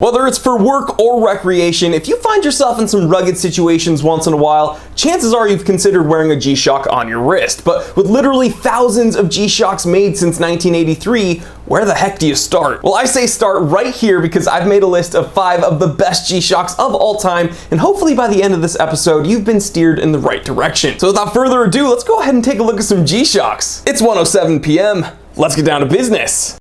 Whether it's for work or recreation, if you find yourself in some rugged situations once in a while, chances are you've considered wearing a G-Shock on your wrist. But with literally thousands of G-Shocks made since 1983, where the heck do you start? Well, I say start right here because I've made a list of 5 of the best G-Shocks of all time, and hopefully by the end of this episode, you've been steered in the right direction. So without further ado, let's go ahead and take a look at some G-Shocks. It's 1:07 p.m. Let's get down to business.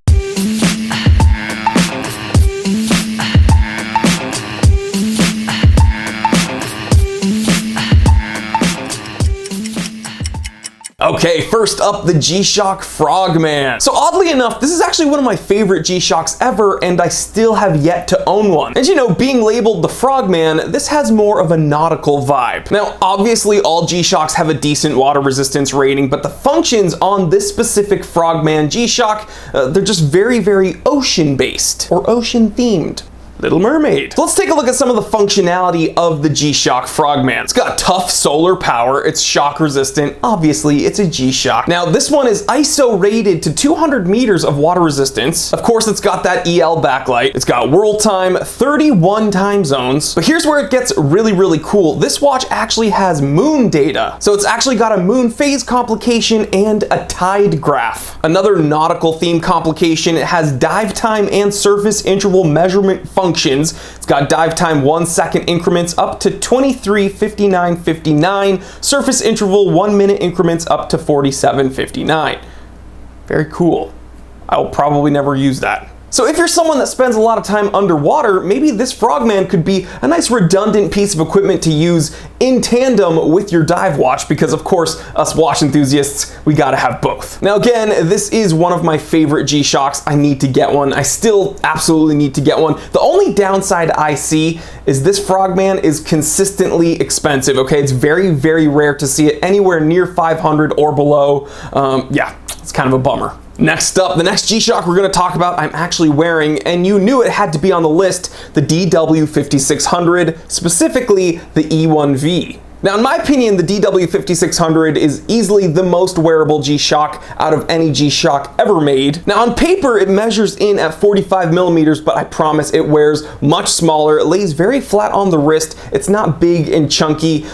Okay, first up, the GShock Frogman. So oddly enough, this is actually one of my favorite G-Shocks ever, and I still have yet to own one. And you know, being labeled the Frogman, this has more of a nautical vibe. Now, obviously all G-Shocks have a decent water resistance rating, but the functions on this specific Frogman G-Shock, they're just very, very ocean-based, or ocean-themed. Little Mermaid. So let's take a look at some of the functionality of the GShock Frogman. It's got tough solar power, it's shock resistant, obviously it's a G-Shock. Now this one is ISO rated to 200 meters of water resistance. Of course it's got that EL backlight, it's got world time, 31 time zones. But here's where it gets really, really cool. This watch actually has moon data. So it's actually got a moon phase complication and a tide graph. Another nautical theme complication, it has dive time and surface interval measurement functions. It's got dive time 1 second increments up to 23:59:59, surface interval 1 minute increments up to 47:59. Very cool. I will probably never use that. So if you're someone that spends a lot of time underwater, maybe this Frogman could be a nice redundant piece of equipment to use in tandem with your dive watch, because of course, us watch enthusiasts, we gotta have both. Now again, this is one of my favorite G-Shocks. I need to get one. I still absolutely need to get one. The only downside I see is this Frogman is consistently expensive, okay? It's very, very rare to see it anywhere near 500 or below. Yeah, it's kind of a bummer. Next up, the next G-Shock we're going to talk about I'm actually wearing, and you knew it had to be on the list, the DW5600, specifically the E1V. Now, in my opinion, the DW5600 is easily the most wearable G-Shock out of any G-Shock ever made. Now, on paper, it measures in at 45 millimeters, but I promise it wears much smaller. It lays very flat on the wrist. It's not big and chunky.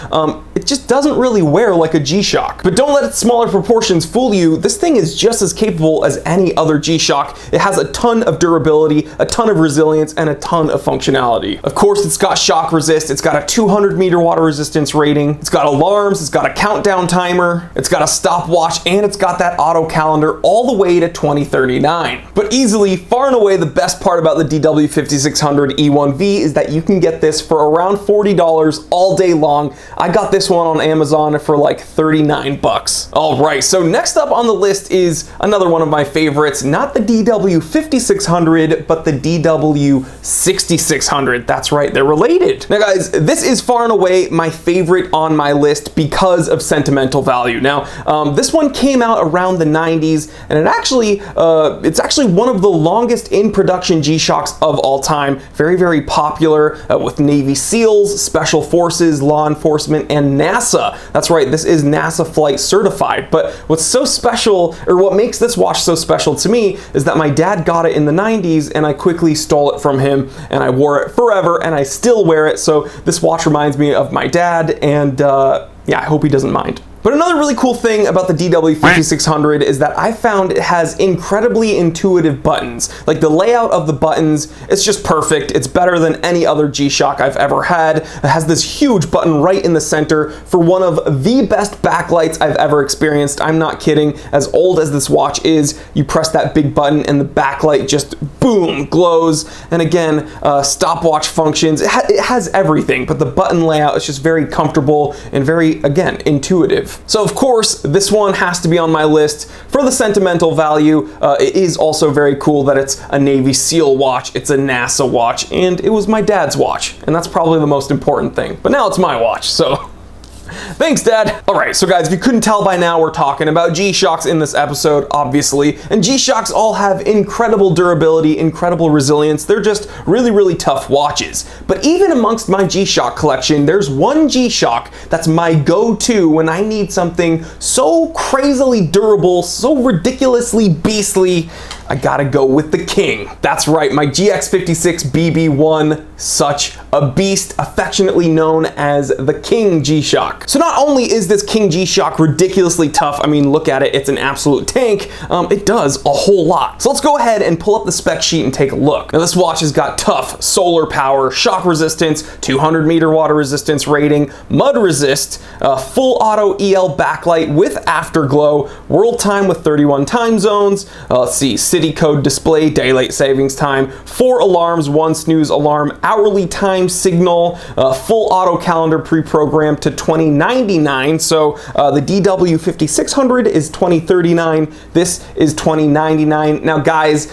It just doesn't really wear like a G-Shock. But don't let its smaller proportions fool you. This thing is just as capable as any other G-Shock. It has a ton of durability, a ton of resilience, and a ton of functionality. Of course, it's got shock resist. It's got a 200 meter water resistance rating. It's got alarms, it's got a countdown timer, it's got a stopwatch, and it's got that auto calendar all the way to 2039. But easily, far and away, the best part about the DW5600 E1V is that you can get this for around $40 all day long. I got this one on Amazon for like 39 bucks. All right, so next up on the list is another one of my favorites, not the DW5600, but the DW6600. That's right, they're related. Now guys, this is far and away my favorite on my list because of sentimental value. Now, this one came out around the 90s, and it's actually one of the longest in production G-Shocks of all time. Very, very popular with Navy SEALs, Special Forces, law enforcement, and NASA. That's right, this is NASA flight certified. But what's so special, or what makes this watch so special to me, is that my dad got it in the 90s, and I quickly stole it from him, and I wore it forever, and I still wear it. So this watch reminds me of my dad, and yeah, I hope he doesn't mind. But another really cool thing about the DW5600 is that I found it has incredibly intuitive buttons. Like the layout of the buttons, it's just perfect. It's better than any other G-Shock I've ever had. It has this huge button right in the center for one of the best backlights I've ever experienced. I'm not kidding. As old as this watch is, you press that big button and the backlight just boom, glows. And again, stopwatch functions. It has everything, but the button layout is just very comfortable and very, again, intuitive. So of course, this one has to be on my list for the sentimental value. It is also very cool that it's a Navy SEAL watch, it's a NASA watch, and it was my dad's watch, and that's probably the most important thing. But now it's my watch, so thanks, Dad. All right, so guys, if you couldn't tell by now, we're talking about G-Shocks in this episode, obviously. And G-Shocks all have incredible durability, incredible resilience. They're just really, really tough watches. But even amongst my G-Shock collection, there's one G-Shock that's my go-to when I need something so crazily durable, so ridiculously beastly, I gotta go with the king. That's right, my GX56BB1, such a beast, affectionately known as the King G-Shock. So not only is this King G-Shock ridiculously tough, I mean, look at it, it's an absolute tank, it does a whole lot. So let's go ahead and pull up the spec sheet and take a look. Now this watch has got tough, solar power, shock resistance, 200-meter water resistance rating, mud resist, full auto EL backlight with afterglow, world time with 31 time zones, let's see, city code display, daylight savings time, 4 alarms, 1 snooze alarm, hourly time signal, full auto calendar pre-programmed to 2099. So the DW5600 is 2039. This is 2099. Now guys,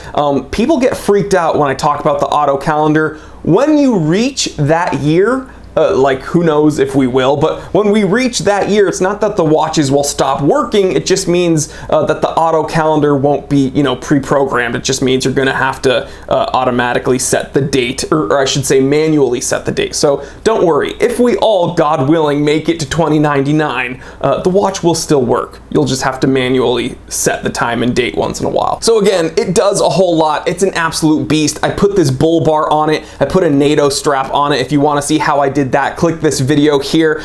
people get freaked out when I talk about the auto calendar. When you reach that year, like who knows if we will, but when we reach that year, it's not that the watches will stop working, it just means that the auto calendar won't be, you know, pre-programmed. It just means you're gonna have to automatically set the date, or I should say manually set the date. So don't worry, if we all, God willing, make it to 2099, the watch will still work. You'll just have to manually set the time and date once in a while. So again, it does a whole lot. It's an absolute beast. I put this bull bar on it. I put a NATO strap on it. If you wanna see how I did that, click this video here.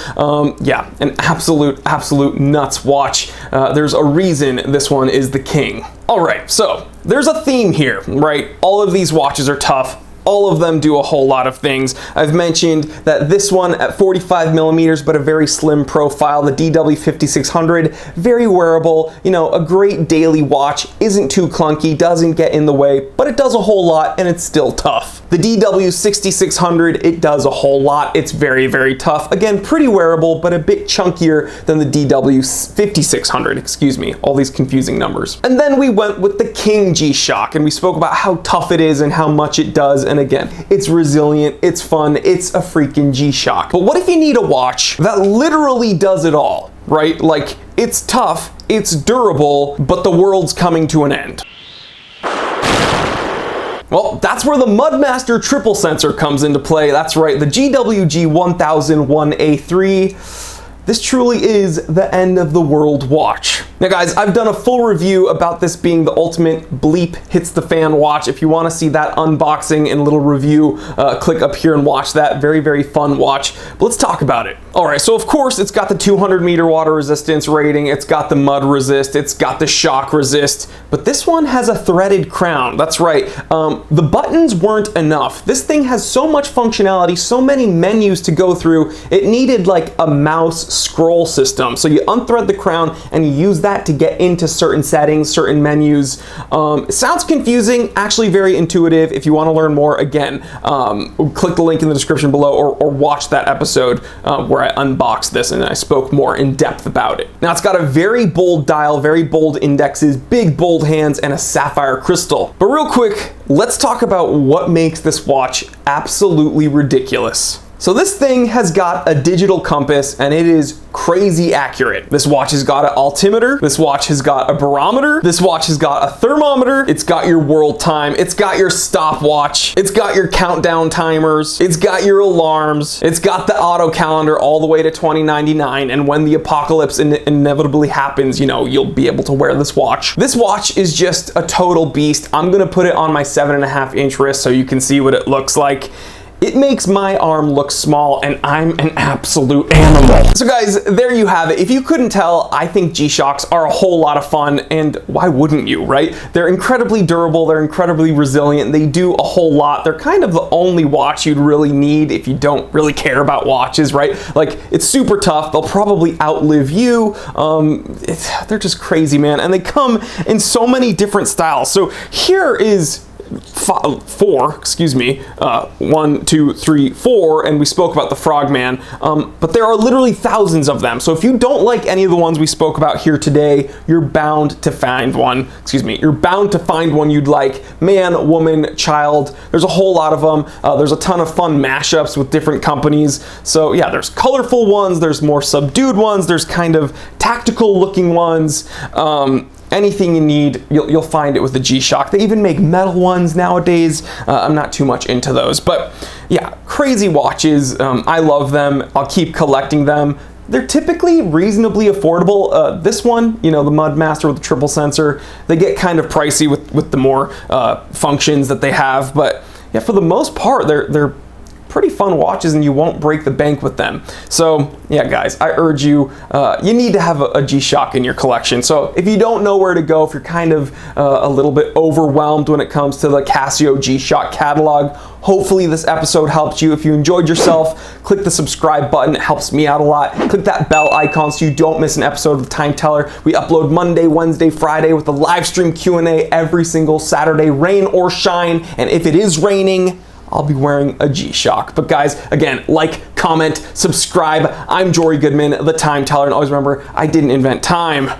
Yeah, an absolute nuts watch. There's a reason this one is the king. All right, so there's a theme here, right? All of these watches are tough. All of them do a whole lot of things. I've mentioned that this one at 45 millimeters, but a very slim profile, the DW5600, very wearable, you know, a great daily watch, isn't too clunky, doesn't get in the way, but it does a whole lot and it's still tough. The DW6600, it does a whole lot. It's very tough. Again, pretty wearable, but a bit chunkier than the DW5600, excuse me, all these confusing numbers. And then we went with the King G-Shock, and we spoke about how tough it is and how much it does. And again, it's resilient, it's fun, it's a freaking G-Shock. But what if you need a watch that literally does it all, right? Like, it's tough, it's durable, but the world's coming to an end. Well, that's where the Mudmaster triple sensor comes into play. That's right, the GWG1001A3. This truly is the end of the world watch. Now guys, I've done a full review about this being the ultimate bleep hits the fan watch. If you want to see that unboxing and little review, click up here and watch that. Very fun watch. But let's talk about it. All right, so of course it's got the 200-meter water resistance rating, it's got the mud resist, it's got the shock resist, but this one has a threaded crown. That's right, the buttons weren't enough. This thing has so much functionality, so many menus to go through, it needed like a mouse scroll system. So you unthread the crown and you use that to get into certain settings, certain menus. It sounds confusing, actually very intuitive. If you want to learn more, again, click the link in the description below or watch that episode where I unboxed this and I spoke more in depth about it. Now it's got a very bold dial, very bold indexes, big bold hands, and a sapphire crystal. But real quick, let's talk about what makes this watch absolutely ridiculous. So this thing has got a digital compass and it is crazy accurate. This watch has got an altimeter, this watch has got a barometer, this watch has got a thermometer, it's got your world time, it's got your stopwatch, it's got your countdown timers, it's got your alarms, it's got the auto calendar all the way to 2099, and when the apocalypse inevitably happens, you know, you'll be able to wear this watch. This watch is just a total beast. I'm gonna put it on my 7.5-inch wrist so you can see what it looks like. It makes my arm look small and I'm an absolute animal. So guys, there you have it. If you couldn't tell, I think G-Shocks are a whole lot of fun, and why wouldn't you, right? They're incredibly durable, they're incredibly resilient, they do a whole lot. They're kind of the only watch you'd really need if you don't really care about watches, right? Like, it's super tough, they'll probably outlive you. They're just crazy, man, and they come in so many different styles. So here is four, excuse me, 1, 2, 3, 4, and we spoke about the Frogman, but there are literally thousands of them. So if you don't like any of the ones we spoke about here today, you're bound to find one, you're bound to find one you'd like. Man, woman, child, there's a whole lot of them. There's a ton of fun mashups with different companies. So yeah, there's colorful ones, there's more subdued ones, there's kind of tactical looking ones. Anything you need, you'll find it with the G-Shock. They even make metal ones nowadays. I'm not too much into those, but yeah, crazy watches. I love them. I'll keep collecting them. they're typically reasonably affordable. This one, you know, the Mudmaster with the triple sensor, they get kind of pricey with the more functions that they have, but yeah, for the most part, they're pretty fun watches and you won't break the bank with them. So yeah, guys, I urge you, you need to have a G-Shock in your collection. So if you don't know where to go, if you're kind of a little bit overwhelmed when it comes to the Casio G-Shock catalog, hopefully this episode helped you. If you enjoyed yourself, click the subscribe button. It helps me out a lot. Click that bell icon so you don't miss an episode of the Time Teller. We upload Monday, Wednesday, Friday with a live stream Q&A every single Saturday, rain or shine. And if it is raining, I'll be wearing a G-Shock. But guys, again, like, comment, subscribe. I'm Jory Goodman, the Time Teller, and always remember, I didn't invent time.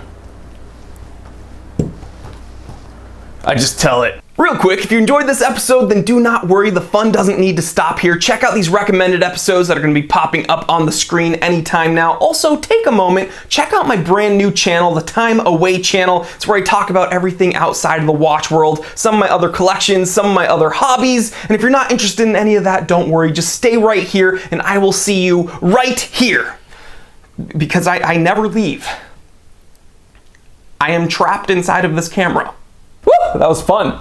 I just tell it. Real quick, if you enjoyed this episode, then do not worry, the fun doesn't need to stop here. Check out these recommended episodes that are going to be popping up on the screen anytime now. Also, take a moment, check out my brand new channel, the Time Away channel. It's where I talk about everything outside of the watch world, some of my other collections, some of my other hobbies. And if you're not interested in any of that, don't worry, just stay right here and I will see you right here. Because I never leave. I am trapped inside of this camera. Woo! That was fun.